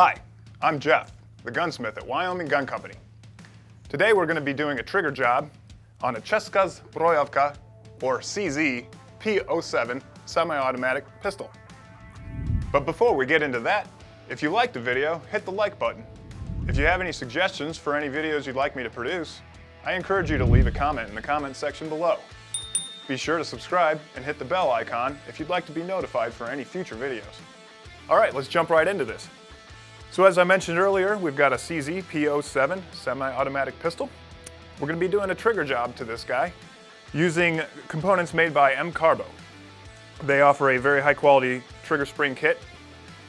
Hi, I'm Jeff, the gunsmith at Wyoming Gun Company. Today we're going to be doing a trigger job on a Česká zbrojovka, or CZ, P-07 semi-automatic pistol. But before we get into that, if you liked the video, hit the like button. If you have any suggestions for any videos you'd like me to produce, I encourage you to leave a comment in the comment section below. Be sure to subscribe and hit the bell icon if you'd like to be notified for any future videos. All right, let's jump right into this. So as I mentioned earlier, we've got a CZ P-07 semi-automatic pistol. We're going to be doing a trigger job to this guy using components made by M-Carbo. They offer a very high quality trigger spring kit,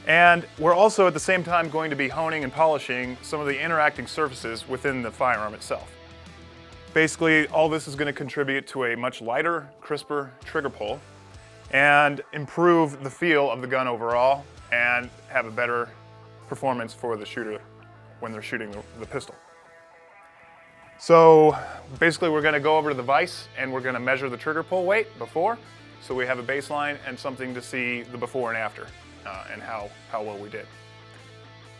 and we're also at the same time going to be honing and polishing some of the interacting surfaces within the firearm itself. Basically, all this is going to contribute to a much lighter, crisper trigger pull and improve the feel of the gun overall and have a better performance for the shooter when they're shooting the pistol. So basically we're going to go over to the vise and we're going to measure the trigger pull weight before, so we have a baseline and something to see the before and after and how well we did.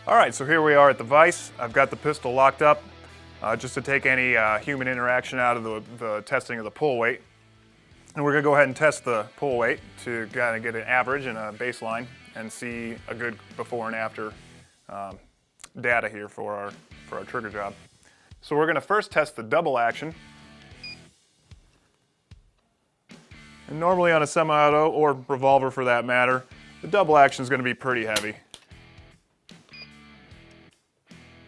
All right, so here we are at the vise. I've got the pistol locked up just to take any human interaction out of the testing of the pull weight. And we're going to go ahead and test the pull weight to kind of get an average and a baseline and see a good before and after data here for our trigger job. So we're going to first test the double action. And normally on a semi-auto, or revolver for that matter, the double action is going to be pretty heavy.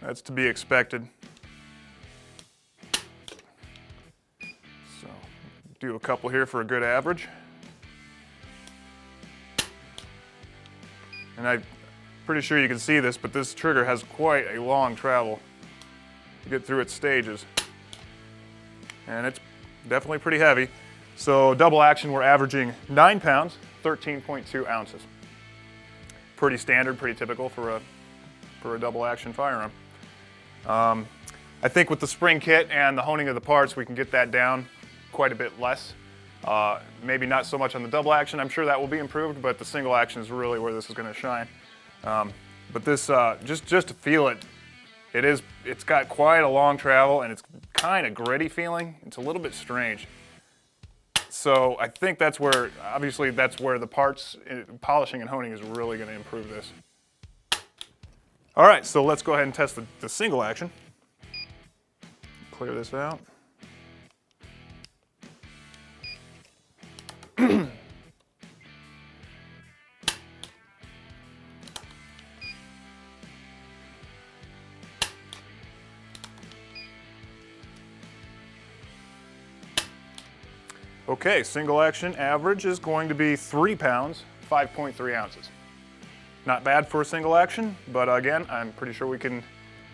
That's to be expected. So do a couple here for a good average. And I'm pretty sure you can see this, but this trigger has quite a long travel to get through its stages. And it's definitely pretty heavy. So double action, we're averaging 9 pounds, 13.2 ounces. Pretty standard, pretty typical for a double action firearm. I think with the spring kit and the honing of the parts, we can get that down quite a bit less. Maybe not so much on the double action. I'm sure that will be improved, but the single action is really where this is going to shine. But this, just to feel it, it's got quite a long travel and it's kind of gritty feeling. It's a little bit strange. So I think that's where, obviously that's where the parts, polishing and honing is really going to improve this. All right, so let's go ahead and test the single action. Clear this out. Okay, single action average is going to be 3 pounds, 5.3 ounces. Not bad for a single action, but again, I'm pretty sure we can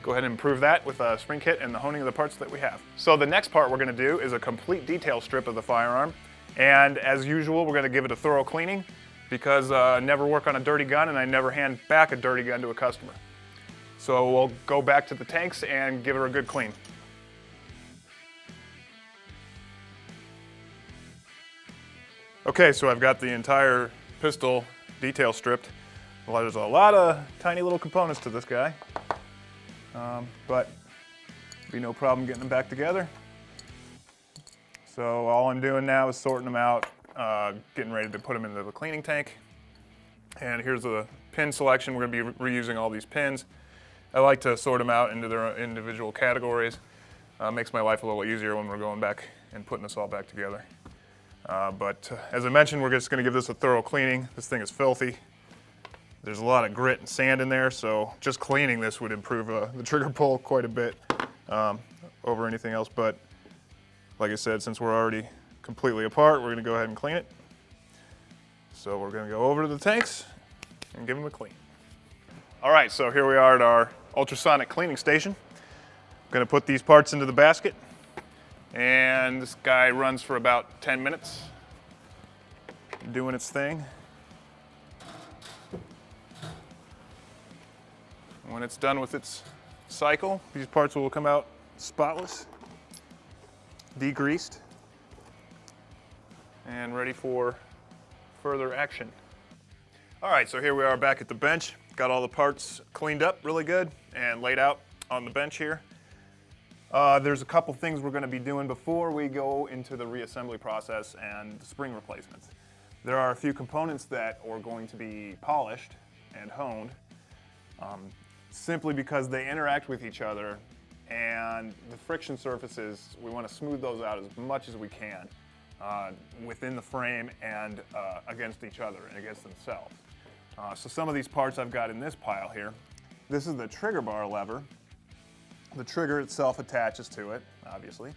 go ahead and improve that with a spring kit and the honing of the parts that we have. So the next part we're going to do is a complete detail strip of the firearm. And as usual, we're going to give it a thorough cleaning because I never work on a dirty gun and I never hand back a dirty gun to a customer. So we'll go back to the tanks and give her a good clean. Okay, so I've got the entire pistol detail stripped. Well, there's a lot of tiny little components to this guy, but it'll be no problem getting them back together. So all I'm doing now is sorting them out, getting ready to put them into the cleaning tank. And here's the pin selection. We're going to be reusing all these pins. I like to sort them out into their individual categories. Makes my life a little easier when we're going back and putting this all back together. But as I mentioned, we're just going to give this a thorough cleaning. This thing is filthy. There's a lot of grit and sand in there, so just cleaning this would improve the trigger pull quite a bit over anything else. But like I said, since we're already completely apart, we're going to go ahead and clean it. So we're going to go over to the tanks and give them a clean. All right, so here we are at our ultrasonic cleaning station. I'm going to put these parts into the basket. And this guy runs for about 10 minutes, doing its thing. When it's done with its cycle, these parts will come out spotless, degreased, and ready for further action. All right, so here we are back at the bench. got all the parts cleaned up really good and laid out on the bench here. There's a couple things we're going to be doing before we go into the reassembly process and spring replacements. There are a few components that are going to be polished and honed simply because they interact with each other, and the friction surfaces, we want to smooth those out as much as we can within the frame and against each other and against themselves. So some of these parts I've got in this pile here. This is the trigger bar lever. The trigger itself attaches to it, obviously.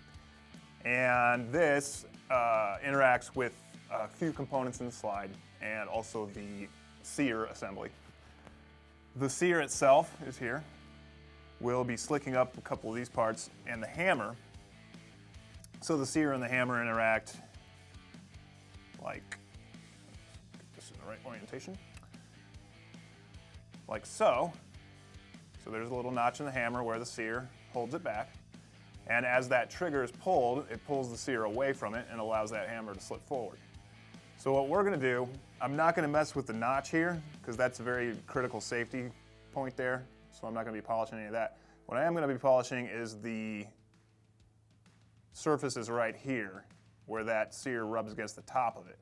And this interacts with a few components in the slide and also the sear assembly. The sear itself is here. We'll be slicking up a couple of these parts and the hammer. So the sear and the hammer interact like, get this in the right orientation, like so. So there's a little notch in the hammer where the sear holds it back. And as that trigger is pulled, it pulls the sear away from it and allows that hammer to slip forward. So what we're going to do, I'm not going to mess with the notch here because that's a very critical safety point there. So I'm not going to be polishing any of that. What I am going to be polishing is the surfaces right here where that sear rubs against the top of it.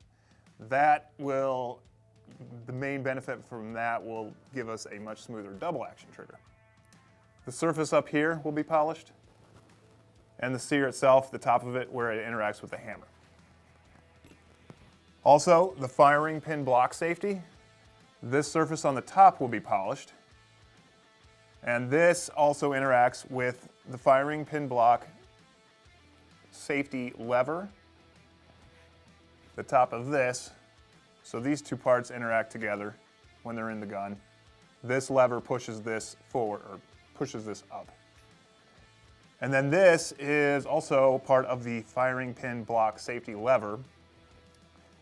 That will, the main benefit from that will give us a much smoother double action trigger. The surface up here will be polished, and the sear itself, the top of it, where it interacts with the hammer. Also, the firing pin block safety, this surface on the top will be polished, and this also interacts with the firing pin block safety lever, the top of this. So these two parts interact together when they're in the gun. This lever pushes this forward, or pushes this up. And then this is also part of the firing pin block safety lever.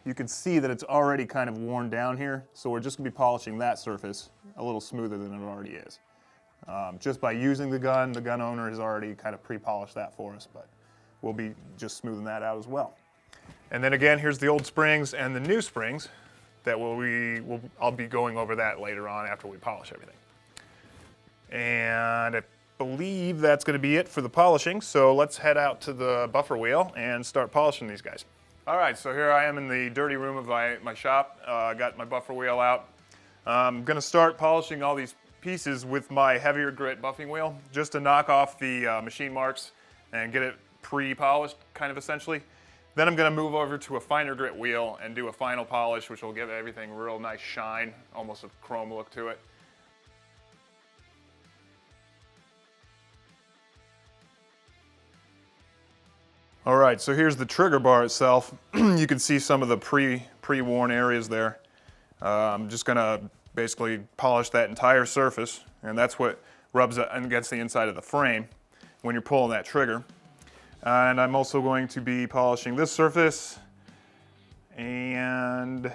You can see that it's already kind of worn down here, so we're just going to be polishing that surface a little smoother than it already is. Just by using the gun owner has already kind of pre-polished that for us, but we'll be just smoothing that out as well. And then again, here's the old springs and the new springs that I'll be going over that later on after we polish everything. And I believe that's going to be it for the polishing, so let's head out to the buffer wheel and start polishing these guys. All right, so here I am in the dirty room of my shop. I got my buffer wheel out. I'm going to start polishing all these pieces with my heavier grit buffing wheel just to knock off the machine marks and get it pre-polished, kind of essentially. Then I'm going to move over to a finer grit wheel and do a final polish, which will give everything a real nice shine, almost a chrome look to it. All right, so here's the trigger bar itself. You can see some of the pre-worn areas there. I'm just going to basically polish that entire surface, and that's what rubs against the inside of the frame when you're pulling that trigger. And I'm also going to be polishing this surface and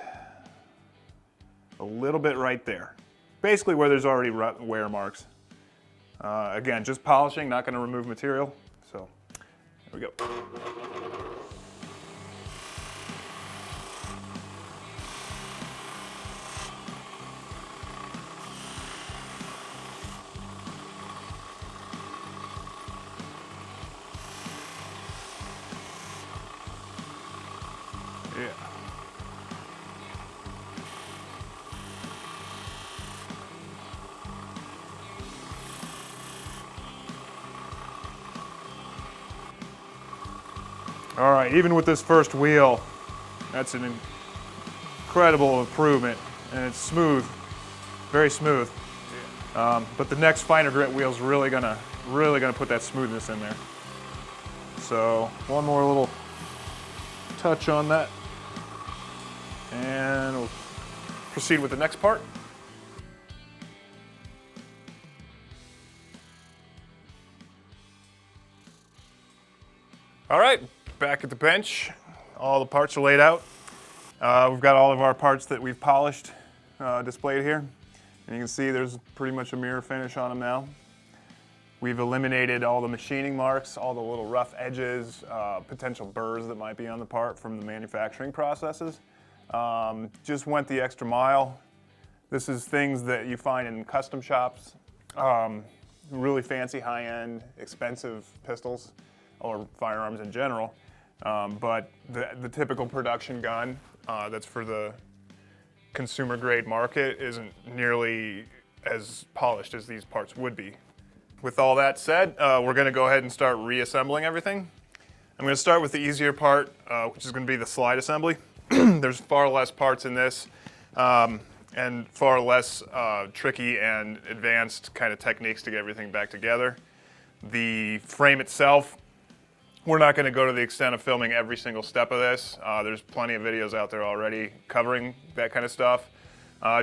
a little bit right there, basically where there's already wear marks. Again, just polishing, not going to remove material. So here we go. Yeah. All right, even with this first wheel, that's an incredible improvement, and it's smooth, very smooth. But the next finer grit wheel is really gonna put that smoothness in there. So one more little touch on that, and we'll proceed with the next part. All right, back at the bench. All the parts are laid out. We've got all of our parts that we've polished displayed here. And you can see there's pretty much a mirror finish on them now. We've eliminated all the machining marks, all the little rough edges, potential burrs that might be on the part from the manufacturing processes. Just went the extra mile. This is things that you find in custom shops, really fancy, high-end, expensive pistols or firearms in general. But the typical production gun that's for the consumer grade market isn't nearly as polished as these parts would be. With all that said, we're going to go ahead and start reassembling everything. I'm going to start with the easier part, which is going to be the slide assembly. There's far less parts in this and far less tricky and advanced kind of techniques to get everything back together. The frame itself, we're not going to go to the extent of filming every single step of this. There's plenty of videos out there already covering that kind of stuff.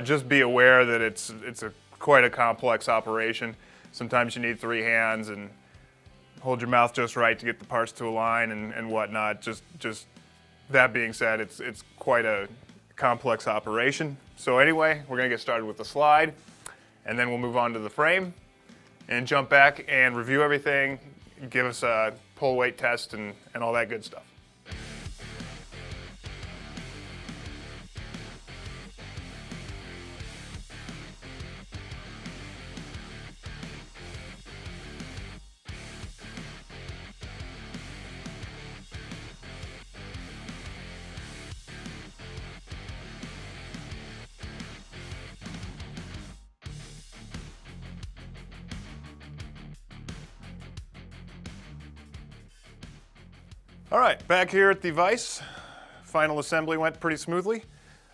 Just be aware that it's quite a complex operation. Sometimes you need 3 hands and hold your mouth just right to get the parts to align and whatnot. Just that being said, it's quite a complex operation. So anyway, we're going to get started with the slide, and then we'll move on to the frame and jump back and review everything, give us a pull weight test and all that good stuff. All right, back here at the vise. Final assembly went pretty smoothly.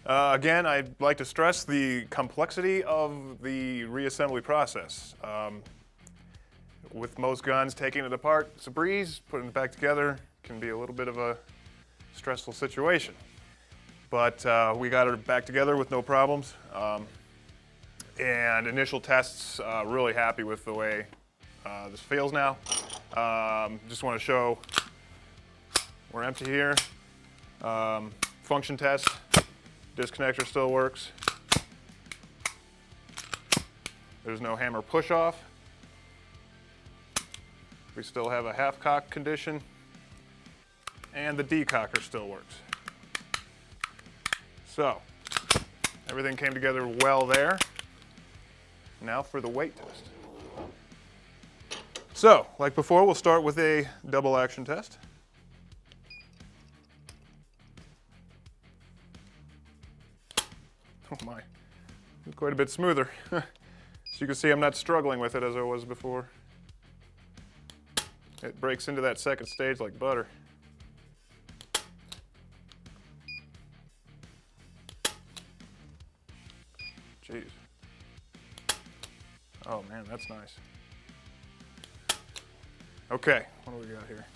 Again, I'd like to stress the complexity of the reassembly process. With most guns, taking it apart, it's a breeze. Putting it back together can be a little bit of a stressful situation. But we got it back together with no problems. And initial tests, really happy with the way this feels now. Just want to show we're empty here. Function test, disconnector still works. There's no hammer push off. We still have a half cock condition, and the decocker still works. So, everything came together well there. Now for the weight test. So, like before, we'll start with a double action test. Oh my, it's quite a bit smoother. As you can see, I'm not struggling with it as I was before. It breaks into that second stage like butter. Jeez. Oh man, that's nice. Okay, what do we got here?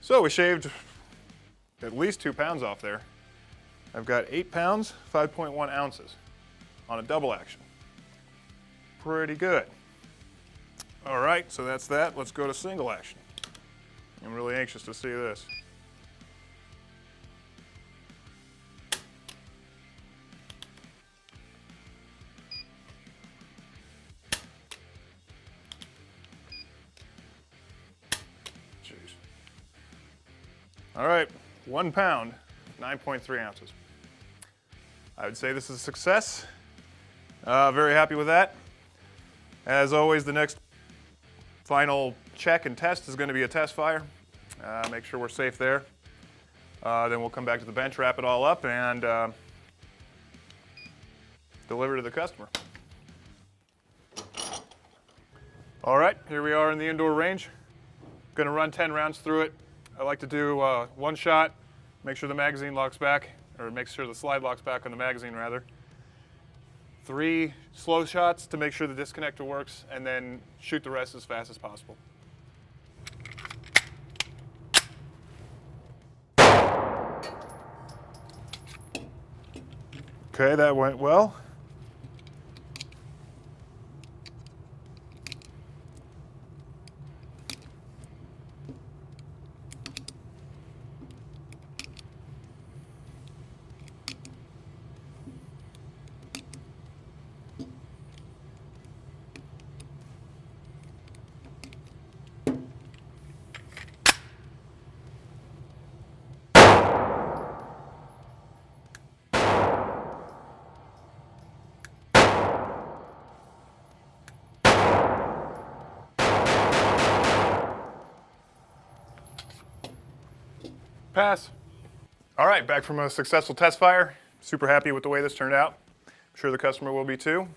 So we shaved at least 2 pounds off there. I've got 8 pounds, 5.1 ounces on a double action. Pretty good. All right, so that's that. Let's go to single action. I'm really anxious to see this. Jeez. All right, 1 pound, 9.3 ounces. I would say this is a success. Very happy with that. As always, the next final check and test is going to be a test fire. Make sure we're safe there. Then we'll come back to the bench, wrap it all up, and deliver to the customer. All right, here we are in the indoor range. Going to run 10 rounds through it. I like to do 1 shot, make sure the magazine locks back, or make sure the slide locks back on the magazine rather. 3 slow shots to make sure the disconnector works, and then shoot the rest as fast as possible. Okay, that went well. Pass. All right, back from a successful test fire. Super happy with the way this turned out. I'm sure the customer will be too.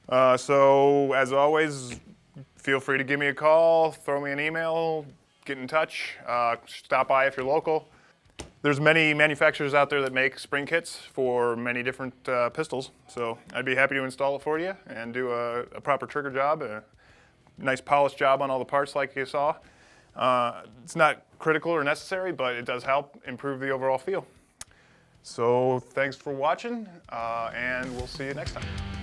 So as always, feel free to give me a call, throw me an email, get in touch, stop by if you're local. There's many manufacturers out there that make spring kits for many different pistols, so I'd be happy to install it for you and do a proper trigger job, a nice polished job on all the parts like you saw. It's not critical or necessary, but it does help improve the overall feel. So thanks for watching, and we'll see you next time.